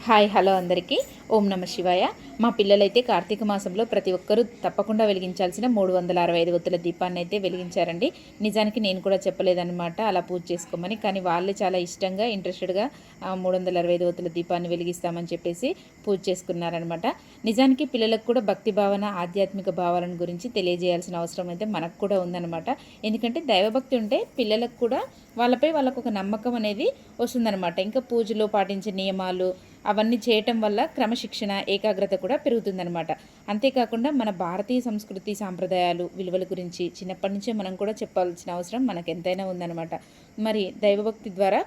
Hi hello అందరికీ ఓం నమ శివాయ. మా పిల్లలైతే కార్తీక మాసంలో ప్రతి ఒక్కరూ తప్పకుండా వెలిగించాల్సిన 365 ఒత్తుల దీపాన్ని అయితే వెలిగించారండి. నిజానికి నేను కూడా చెప్పలేదన్నమాట అలా పూజ చేసుకోమని, కానీ వాళ్ళే చాలా ఇష్టంగా ఇంట్రెస్టెడ్గా 365 ఒత్తుల దీపాన్ని వెలిగిస్తామని చెప్పేసి పూజ చేసుకున్నారనమాట. నిజానికి పిల్లలకు కూడా భక్తి భావన ఆధ్యాత్మిక భావాలను గురించి తెలియజేయాల్సిన అవసరం అయితే మనకు కూడా ఉందన్నమాట. ఎందుకంటే దైవభక్తి ఉంటే పిల్లలకు కూడా వాళ్ళపై వాళ్ళకు ఒక నమ్మకం అనేది వస్తుందన్నమాట. ఇంకా పూజలో పాటించే నియమాలు అవన్నీ చేయటం వల్ల క్రమశిక్షణ ఏకాగ్రత కూడా పెరుగుతుందనమాట. అంతేకాకుండా మన భారతీయ సంస్కృతి సాంప్రదాయాలు విలువల గురించి చిన్నప్పటి నుంచే మనం కూడా చెప్పాల్సిన అవసరం మనకు ఎంతైనా ఉందన్నమాట. మరి దైవభక్తి ద్వారా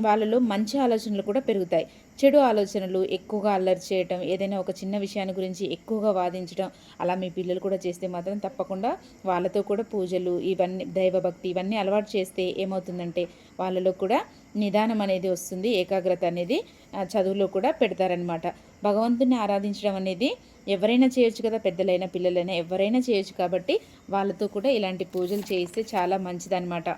వాళ్ళలో మంచి ఆలోచనలు కూడా పెరుగుతాయి. చెడు ఆలోచనలు ఎక్కువగా అల్లరి చేయటం, ఏదైనా ఒక చిన్న విషయాన్ని గురించి ఎక్కువగా వాదించడం అలా మీ పిల్లలు కూడా చేస్తే మాత్రం తప్పకుండా వాళ్ళతో కూడా పూజలు ఇవన్నీ దైవభక్తి ఇవన్నీ అలవాటు చేస్తే ఏమవుతుందంటే వాళ్ళలో కూడా నిదానం అనేది వస్తుంది, ఏకాగ్రత అనేది చదువులో కూడా పెడతారనమాట. భగవంతుని ఆరాధించడం అనేది ఎవరైనా చేయొచ్చు కదా, పెద్దలైనా పిల్లలైనా ఎవరైనా చేయొచ్చు. కాబట్టి వాళ్ళతో కూడా ఇలాంటి పూజలు చేయిస్తే చాలా మంచిదన్నమాట.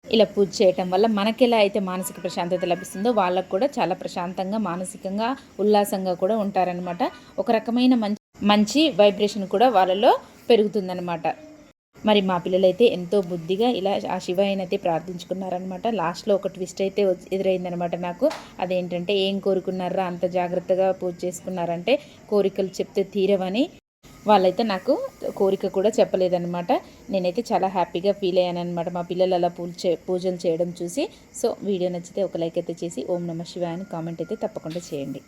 ఇలా పూజ చేయటం వల్ల మనకెలా అయితే మానసిక ప్రశాంతత లభిస్తుందో వాళ్ళకు కూడా చాలా ప్రశాంతంగా మానసికంగా ఉల్లాసంగా కూడా ఉంటారనమాట. ఒక రకమైన మంచి వైబ్రేషన్ కూడా వాళ్ళలో పెరుగుతుందనమాట. మరి మా పిల్లలైతే ఎంతో బుద్ధిగా ఇలా ఆ శివయ్యనైతే ప్రార్థించుకున్నారనమాట. లాస్ట్లో ఒక ట్విస్ట్ అయితే ఎదురైందనమాట నాకు. అదేంటంటే ఏం కోరుకున్నారా అంత జాగ్రత్తగా పూజ చేసుకున్నారంటే కోరికలు చెప్తే తీరవని వాళ్ళైతే నాకు కోరిక కూడా చెప్పలేదన్నమాట. నేనైతే చాలా హ్యాపీగా ఫీల్ అయ్యాను అనమాట మా పిల్లలు అలా పూజలు చేయడం చూసి. సో వీడియో నచ్చితే ఒక లైక్ అయితే చేసి ఓం నమ శివాయ అని కామెంట్ అయితే తప్పకుండా చేయండి.